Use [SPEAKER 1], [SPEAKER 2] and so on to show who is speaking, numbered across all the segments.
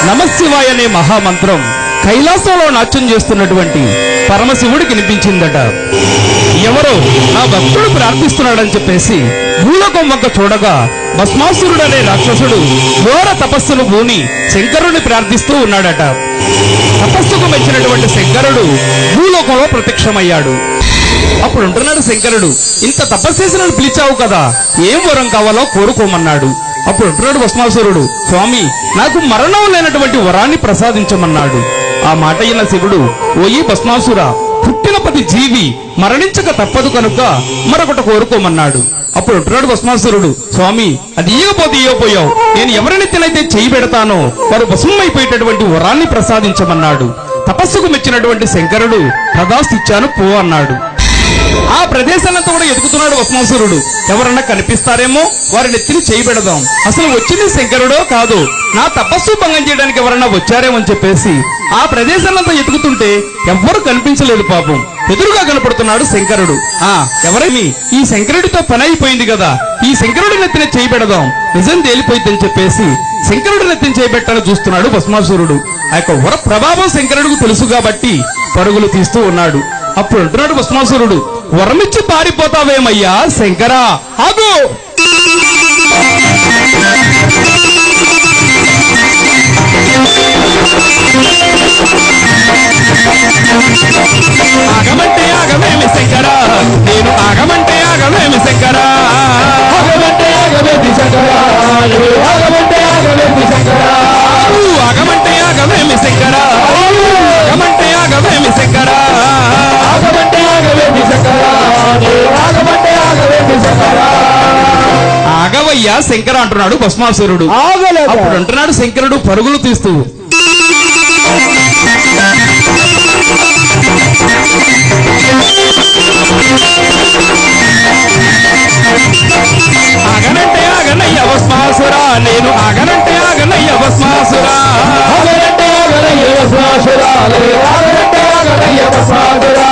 [SPEAKER 1] నమశివాయ అనే మహామంత్రం కైలాసంలో నాట్యం చేస్తున్నటువంటి పరమశివుడికి వినిపించిందట. ఎవరో నా భక్తుడు ప్రార్థిస్తున్నాడని చెప్పేసి భూలోకం వంక చూడగా భస్మాసురుడు అనే రాక్షసుడు ఘోర తపస్సును పూని శంకరుని ప్రార్థిస్తూ ఉన్నాడట. తపస్సుకు మెచ్చినటువంటి శంకరుడు భూలోకంలో ప్రత్యక్షమయ్యాడు. అప్పుడు ఉంటున్నాడు శంకరుడు, ఇంత తపస్సు చేసిన పిలిచావు కదా, ఏం వరం కావాలో కోరుకోమన్నాడు. అప్పుడు అంటున్నాడు భస్మాసురుడు, స్వామి నాకు మరణం లేనటువంటి వరాన్ని ప్రసాదించమన్నాడు. ఆ మాట అయిన శివుడు, ఓయి భస్మాసుర, పుట్టిన ప్రతి జీవి మరణించక తప్పదు కనుక మరొకటి కోరుకోమన్నాడు. అప్పుడు అంటున్నాడు భస్మాసురుడు, స్వామి అది ఇయ్యకపోతే ఇయ్యపోయావు, నేను ఎవరినెత్తినైతే చేయి పెడతానో వారు భస్మైపోయేటటువంటి వరాన్ని ప్రసాదించమన్నాడు. తపస్సుకు మెచ్చినటువంటి శంకరుడు తదాస్తిచ్చాను పో అన్నాడు. ఆ ప్రదేశాలంతా కూడా ఎదుగుతున్నాడు భస్మాసురుడు. ఎవరన్నా కనిపిస్తారేమో వారిని ఎత్తిని చేయబెడదాం. అసలు వచ్చింది శంకరుడో కాదు, నా తపస్సు భంగం చేయడానికి ఎవరన్నా వచ్చారేమో అని చెప్పేసి ఆ ప్రదేశాలంతా ఎదుగుతుంటే ఎవ్వరు కనిపించలేదు. పాపం ఎదురుగా కనపడుతున్నాడు శంకరుడు. ఎవరేమి ఈ శంకరుడితో పని అయిపోయింది కదా, ఈ శంకరుడిని ఎత్తిన చేయబెడదాం, నిజం తేలిపోయిందని చెప్పేసి శంకరుడిని ఎత్తిన చేయబెట్టాలని చూస్తున్నాడు భస్మాసురుడు. ఆ యొక్క వర ప్రభావం శంకరుడికి తెలుసు కాబట్టి పరుగులు తీస్తూ ఉన్నాడు. అప్పుడు అంటున్నాడు భస్మాసురుడు, వరమిచ్చి పారిపోతావేమయ్యా శంకరా, ఆగు. ఆగమంటే ఆగమేమి శంకరా, నేను ఆగమంటే ఆగమేమి శంకరా, ఆగమంటే ఆగమేమి శంకరా, ఆగమంటే ఆగమేమి శంకరా, ఆగమంటే ఆగమేమి శంకరా, ఆగమంటే ఆగమేమి శంకరా, ఆగమంటే ఆగమేమి శంకరా, ఆగమంటే ఆగమేమి శంకరా. ఆగవయ్యా శంకర అంటున్నాడు భస్మాసురుడు. అప్పుడు అంటున్నాడు శంకరుడు పరుగులు తీస్తూ, ఆగనంటే ఆగనయ్య భస్మాసురా, నేను ఆగనంటే ఆగనయ్య భస్మాసురా, ఆగనంటే ఆగనయ్య భస్మాసురా, ఆగనంటే ఆగనయ్య భస్మాసురా,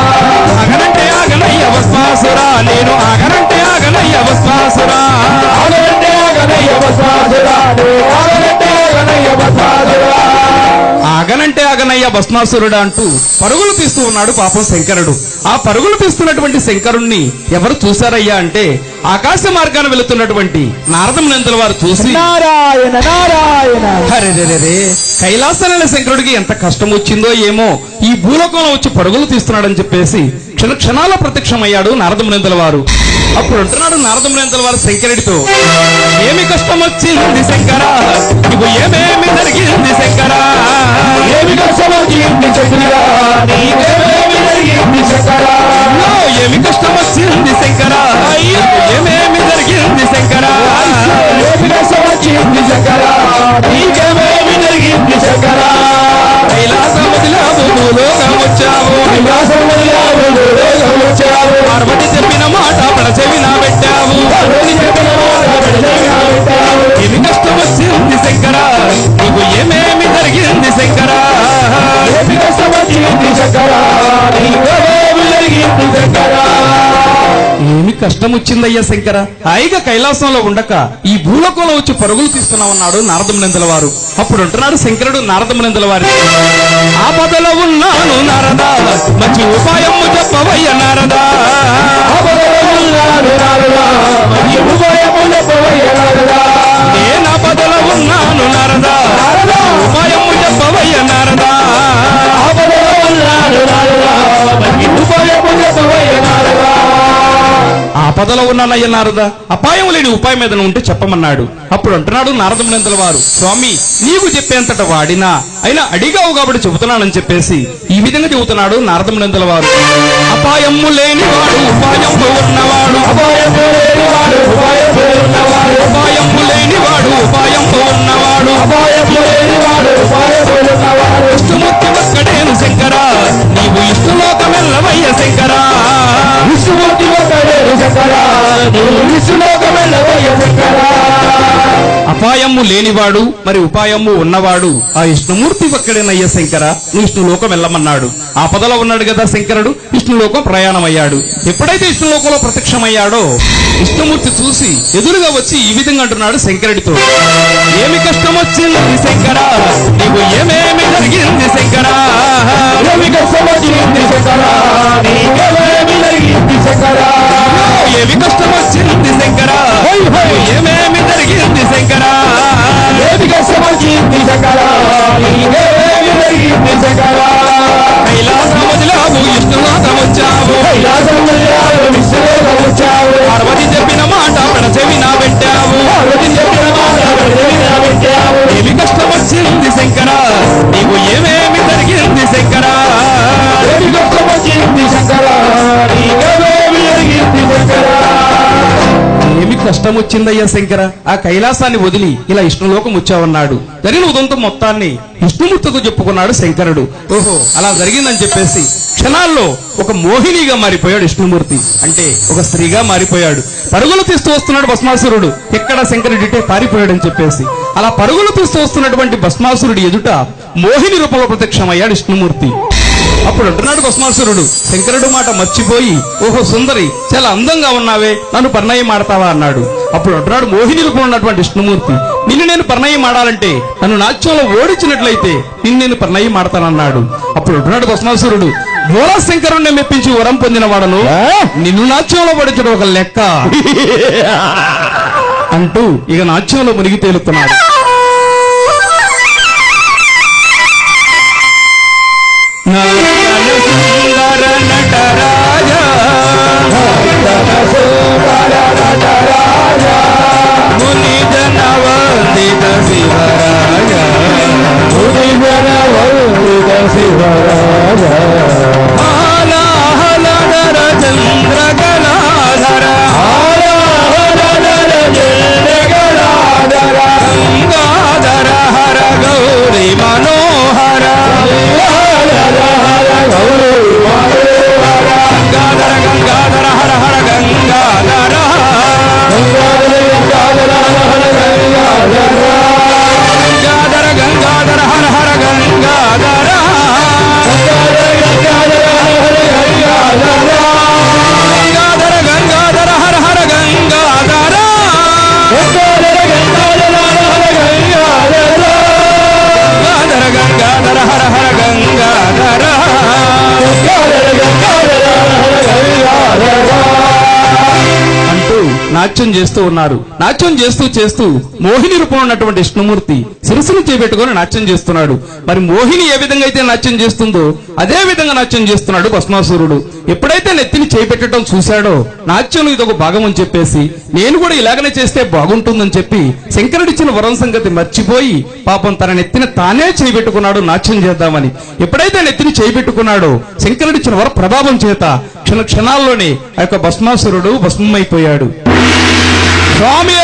[SPEAKER 1] ఆగనంటే ఆగనయ్య భస్మాసురా, నేను ఆగనంటే ఆగనయ్య భస్మాసురా, ఆగనంటే ఆగనయ్య భస్మాసురా, ఆగనంటే ఆగనయ్య భస్మాసురా. ఆగనంటే ఆగనయ్య భస్మాసురుడు అంటూ పరుగులు తీస్తూ ఉన్నాడు పాపం శంకరుడు. ఆ పరుగులు తీస్తున్నటువంటి శంకరుణ్ణి ఎవరు చూశారయ్యా అంటే ఆకాశ మార్గాన వెళుతున్నటువంటి నారదమునందుల వారు చూసి, నారాయణ నారాయణ, హరే కైలాసన శంకరుడికి ఎంత కష్టం వచ్చిందో ఏమో, ఈ భూలోకంలో వచ్చి పరుగులు తీస్తున్నాడని చెప్పేసి క్షణాల ప్రత్యక్షమయ్యాడు నారదమునందుల వారు. అప్పుడు అంటున్నాడు నారదమునందుల వారు శంకరుడితో, ఏమి కష్టం వచ్చింది శంకరా, నీకు ఏమేమి జరిగింది శంకరా, ఏమి కష్టం వచ్చింది శంకరా, నీకేమేమి జరిగింది శంకరా, ఏమి కష్టం వచ్చింది శంకరా, ఏమేమి జరిగింది శంకరా, ఏమి కష్టం వచ్చింది శంకరా, నీకేమేమి జరిగింది శంకరా, కైలాసం వదిలావు భూలోకం వచ్చావు, కైలాసం వదిలావు భూలోకం వచ్చావు, పార్వతి చెప్పిన మాట పడచెవిన పెట్టావు, ఏమి కష్టం వచ్చింది శంకరా, నీకు ఏమేమి జరిగింది శంకరా, ఏమి కష్టం వచ్చింది శంకరా, నీకేమేమి జరిగింది శంకరా. ఏమి కష్టం వచ్చిందయ్యా శంకర, హాయిగా కైలాసంలో ఉండక ఈ భూలోకంలో వచ్చి పరుగులు తీస్తున్నామన్నాడు నారదమునందుల వారు. అప్పుడు అంటున్నాడు శంకరుడు నారదమునందుల వారి, ఆపదలో ఉన్నాను నారదా, మంచి ఉపాయము చెప్పవయ్య నారదా, నేను ఆపదలో ఉన్నాను నారదా, ఉపాయము చెప్పవయ్య నారదా, ఆపదలో ఉన్నానయ్య నారదా, అపాయం లేని ఉపాయం ఏదైనా ఉంటే చెప్పమన్నాడు. అప్పుడు అంటున్నాడు నారదమునందుల వారు, స్వామి నీవు చెప్పేంతట వాడినా అయినా అడిగావు కాబట్టి చెబుతున్నానని చెప్పేసి ఈ విధంగా చెబుతున్నాడు నారదమునందుల వారు. అపాయము లేనివాడు ఉపాయము ఉన్నవాడు, అపాయము లేనివాడు ఉపాయము ఉన్నవాడు, అపాయము లేనివాడు ఉపాయము ఉన్నవాడు, అపాయము లేనివాడు ఉపాయము ఉన్నవాడు, ఇష్టముక్తి ఒక్కడేను శంకరా, నీవు ఇష్టలో శంకర
[SPEAKER 2] విష్ణుమూర్తి ఒక్కడే శంకర నీవు విష్ణులోకం వెళ్ళవయ్య శంకర
[SPEAKER 1] అపాయము లేనివాడు మరి ఉపాయము ఉన్నవాడు ఆ విష్ణుమూర్తి ఒక్కడేనయ్య శంకర నువ్వు విష్ణులోకం వెళ్ళమన్నాడు. ఆపదలో ఉన్నాడు కదా శంకరుడు, విష్ణులోకం ప్రయాణమయ్యాడు. ఎప్పుడైతే విష్ణులోకంలో ప్రత్యక్షమయ్యాడో విష్ణుమూర్తి చూసి ఎదురుగా వచ్చి ఈ విధంగా అంటున్నాడు శంకరుడితో, ఏమి కష్టం వచ్చింది శంకర, నీవు ఏమేమి జరిగింది శంకర,
[SPEAKER 2] ఏమి కష్టం వచ్చింది శంకర, నీకేమేమి జరిగింది శంకర,
[SPEAKER 1] ఏమి కష్టం వచ్చింది శంకర, ఏమేమి జరిగింది శంకర,
[SPEAKER 2] ఏమి కష్టం వచ్చింది శంకర, నీకేమేమి జరిగింది శంకర,
[SPEAKER 1] కైలాసం వదిలావు విష్ణులోకం వచ్చావు,
[SPEAKER 2] కైలాసం వదిలావు విష్ణులోకం వచ్చావు,
[SPEAKER 1] పార్వతి చెప్పిన మాట పెడచెవిన పెట్టావు,
[SPEAKER 2] పార్వతి చెప్పిన మాట పెడచెవిన పెట్టావు,
[SPEAKER 1] ఏమి కష్టం వచ్చింది శంకర, నీవు ఏమేమి జరిగింది శంకర,
[SPEAKER 2] ఏమి కష్టం వచ్చింది శంకర, నీకేమేమి జరిగింది శంకర,
[SPEAKER 1] ఏమి కష్టం వచ్చిందయ్యా శంకర, ఆ కైలాసాన్ని వదిలి ఇలా విష్ణులోకం వచ్చావన్నాడు. జరిగిన ఉదంతం మొత్తాన్ని విష్ణుమూర్తితో చెప్పుకున్నాడు శంకరుడు. ఓహో అలా జరిగిందని చెప్పేసి క్షణాల్లో ఒక మోహినిగా మారిపోయాడు విష్ణుమూర్తి, అంటే ఒక స్త్రీగా మారిపోయాడు. పరుగులు తీస్తూ వస్తున్నాడు భస్మాసురుడు, ఎక్కడ శంకరుడిటే పారిపోయాడని చెప్పేసి అలా పరుగులు తీస్తూ వస్తున్నటువంటి భస్మాసురుడి ఎదుట మోహిని రూపంలో ప్రత్యక్షమయ్యాడు విష్ణుమూర్తి. అప్పుడు అంటున్నాడు భస్మాసురుడు, శంకరుడు మాట మర్చిపోయి, ఓహో సుందరి చాలా అందంగా ఉన్నావే, నన్ను పరిణయం ఆడతావా అన్నాడు. అప్పుడు అంటున్నాడు మోహిని రూపంలో ఉన్నటువంటి విష్ణుమూర్తి, నిన్ను నేను పరిణయం ఆడాలంటే నన్ను నాట్యంలో ఓడించినట్లయితే నిన్ను నేను పరిణయం ఆడతానన్నాడు. అప్పుడు అంటున్నాడు భస్మాసురుడు, ఘోర శంకరుణ్ణి మెప్పించి వరం పొందిన వాడను నిన్ను నాట్యంలో ఓడించడం ఒక లెక్క అంటూ ఇక నాట్యంలో మునిగి తేలుతున్నాడు. సుందర నటరాజా ముని జనవందిత శివరాజా,
[SPEAKER 2] ముని జనవందిత శివరాజా,
[SPEAKER 1] ఆలాహలధర చంద్రకళాధర,
[SPEAKER 2] ఆలాహలధర చంద్రకళాధర,
[SPEAKER 1] గంగాధర హర గౌరీ మనోహర, గంగాధర గంగాధర హర హర గంగాధర, గంగాధర గంగాధర హర హర గంగాధర, గంగాధర గంగాధర హర హర గంగాధర, గంగాధర గంగాధర హర హర గంగాధర అంటూ నాట్యం చేస్తూ ఉన్నారు. నాట్యం చేస్తూ చేస్తూ మోహిని రూపంలో ఉన్నటువంటి విష్ణుమూర్తి శిరస్సును చేపెట్టుకొని నాట్యం చేస్తున్నాడు. మరి మోహిని ఏ విధంగా అయితే నాట్యం చేస్తుందో అదే విధంగా నాట్యం చేస్తున్నాడు భస్మాసురుడు. ఎప్పుడైతే నెత్తిని చేపెట్టడం చూశాడో నాట్యంలో ఇదొక భాగం అని చెప్పేసి నేను కూడా ఇలాగనే చేస్తే బాగుంటుందని చెప్పి శంకరుడిచ్చిన వరం సంగతి మర్చిపోయి పాపం తన నెత్తిని తానే చేపెట్టుకున్నాడు నాట్యం చేద్దామని. ఎప్పుడైతే నెత్తిని చేపెట్టుకున్నాడో శంకరుడిచ్చిన వర ప్రభావం చేత క్షణ క్షణాల్లోనే ఆ యొక్క భస్మాసురుడు భస్మమైపోయాడు. స్వామి